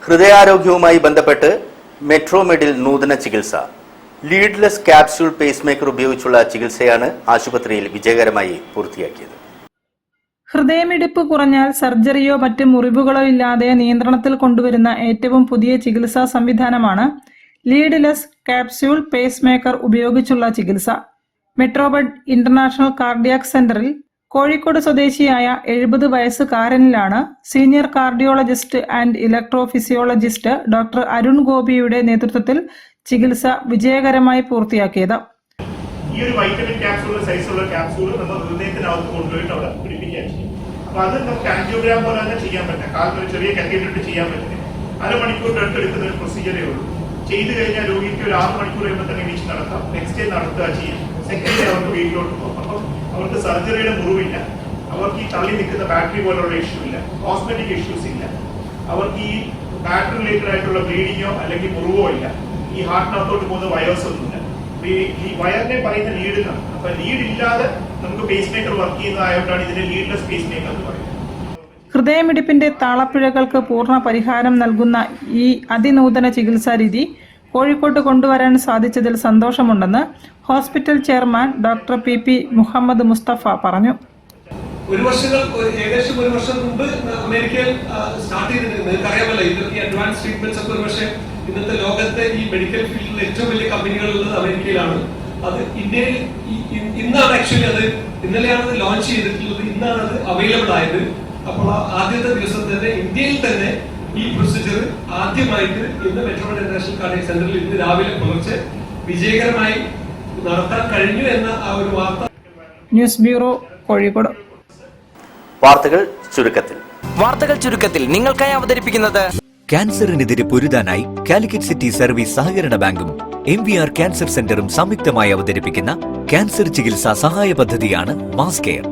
ഹൃദയാരോഗ്യവുമായി ബന്ധപ്പെട്ട് മെട്രോമെഡിൽ നൂതന ചികിത്സ. ലീഡ്ലെസ് ക്യാപ്സ്യൂൾ പേസ്മേക്കർ ഉപയോഗിച്ചുള്ള ചികിത്സയാണ് ആശുപത്രിയിൽ വിജയകരമായി പൂർത്തിയാക്കിയത്. ഹൃദയമിടിപ്പ് കുറഞ്ഞാൽ സർജറിയോ മറ്റ് മുറിവുകളോ ഇല്ലാതെ നിയന്ത്രണത്തിൽ കൊണ്ടുവരുന്ന ഏറ്റവും പുതിയ ചികിത്സാ സംവിധാനമാണ് ലീഡ്ലെസ് ക്യാപ്സ്യൂൾ പേസ്മേക്കർ ഉപയോഗിച്ചുള്ള ചികിത്സ. മെട്രോമെഡ് ഇന്റർനാഷണൽ കാർഡിയാക് സെന്ററിൽ കോഴിക്കോട് സ്വദേശിയായ 70 വയസ്സുകാരനിലാണ് senior cardiologist and electrophysiologist doctor Arun ഗോപിയുടെ നേതൃത്വത്തിൽ ചികിത്സ വിജയകരമായി പൂർത്തിയാക്കിയത്. ഈ ഒരു വൈറ്റമിൻ ക്യാപ്സൂൾ സൈസുള്ള ക്യാപ്സൂൾ നമ്മൾ ഹൃദയത്തിനകത്ത് കൊണ്ടുപോയിട്ട് അവിടെ പിടിപ്പിക്കാൻ ചെയ്യും. അപ്പൊ അത് നമുക്ക് ആൻജിയോഗ്രാം പോലെ തന്നെ ചെയ്യാൻ പറ്റും. കാലിന് ഒരു ചെറിയ കത്തീഡ്രൽ ചെയ്യാൻ പറ്റും. അരമണിക്കൂറിനടുത്ത് എടുക്കുന്ന ഒരു പ്രൊസീജിയറേ ഉള്ളൂ. ചെയ്തു കഴിഞ്ഞാൽ രോഗിക്ക് ഒരു 6 മണിക്കൂർ കഴിയുമ്പോൾ തന്നെ എണീച്ച് നടത്താം. നെക്സ്റ്റ് ഡേ നടത്തുക ചെയ്യാം. സെക്കൻഡ് ഡേ അവർക്ക് വീട്ടിലോട്ട് പോകും. അപ്പം അവർക്ക് സർജറിയുടെ മുറിവില്ല, അവർക്ക് ഈ തള്ളി നിൽക്കുന്ന ബാറ്ററി പോലുള്ള ഇഷ്യൂ ഇല്ല, കോസ്മെറ്റിക് ഇഷ്യൂസ് ഇല്ല, അവർക്ക് ഈ ബാറ്ററി റിലേറ്റഡ് ആയിട്ടുള്ള ബ്ലീഡിങ്ങോ അല്ലെങ്കിൽ മുറിവോ ഇല്ല, ഈ ഹാർട്ടിനകത്തോട്ട് പോകുന്ന വയേഴ്സ് ഒന്നുമില്ല. ഈ വയറിനെ പറയുന്ന ലീഡിനാണ്. അപ്പൊ ലീഡ് ഇല്ലാതെ നമുക്ക് പേസ് മേക്കർ വർക്ക് ചെയ്യുന്നതായതുകൊണ്ടാണ് ഇതിനെ ലീഡ്ലെസ് പേസ് മേക്കർ എന്ന് പറയുന്നത്. ഹൃദയമിടിപ്പിന്റെ താളപ്പിഴകൾക്ക് പൂർണ്ണ പരിഹാരം നൽകുന്ന ഈ അതിനൂതന ചികിത്സാ രീതി കോഴിക്കോട്ട് കൊണ്ടുവരാൻ സാധിച്ചതിൽ സന്തോഷമുണ്ടെന്ന് hospital chairman doctor PP Muhammad Mustafa പറഞ്ഞു. ഏകദേശം ഒരു വർഷം മുമ്പ് അമേരിക്കയിൽ സ്റ്റാർട്ട് ചെയ്തിട്ടുണ്ട്. നിങ്ങൾക്കറിയാമല്ലോ, ഇതൊക്കെ അഡ്വാൻസ് ട്രീറ്റ്മെന്റ്സ് ഒക്കെ ഒരു പക്ഷേ ഇന്നത്തെ ലോകത്തെ ഈ മെഡിക്കൽ ഫീൽഡിൽ ഏറ്റവും വലിയ കമ്പനികൾ ഉള്ളത് അമേരിക്കയിലാണ്. അത് ഇന്ത്യയിൽ ഇന്നാണ് ആക്ച്വലി അത് ഇന്നലെയാണ് ലോഞ്ച് ചെയ്തിട്ടുള്ളത്. ഇന്നാണ് അത് അവൈലബിൾ ആയത്. അപ്പോൾ ആദ്യത്തെ ദിവസം തന്നെ ഇന്ത്യയിൽ തന്നെ ഈ പ്രൊസീജിയർ ആദ്യമായിട്ട് ഇന്ന് മെട്രോമെഡ് ഇന്റർനാഷണൽ കാർഡിയാക് സെന്ററിൽ ഇന്ന് രാവിലെ പുലർച്ചെ വിജയകരമായി നടത്താൻ കഴിഞ്ഞു എന്ന ആ ഒരു വാർത്ത. News bureau, Kozhikode. വാർത്തകൾ ചുരുക്കത്തിൽ നിങ്ങൾക്കായി അവതരിപ്പിക്കുന്നത് ക്യാൻസറിനെതിരെ പൊരുതാനായി കാലിക്കറ്റ് സിറ്റി സർവീസ് സഹകരണ ബാങ്കും MVR ക്യാൻസർ സെന്ററും സംയുക്തമായി അവതരിപ്പിക്കുന്ന ക്യാൻസർ ചികിത്സാ സഹായ പദ്ധതിയാണ് മാസ് കെയർ.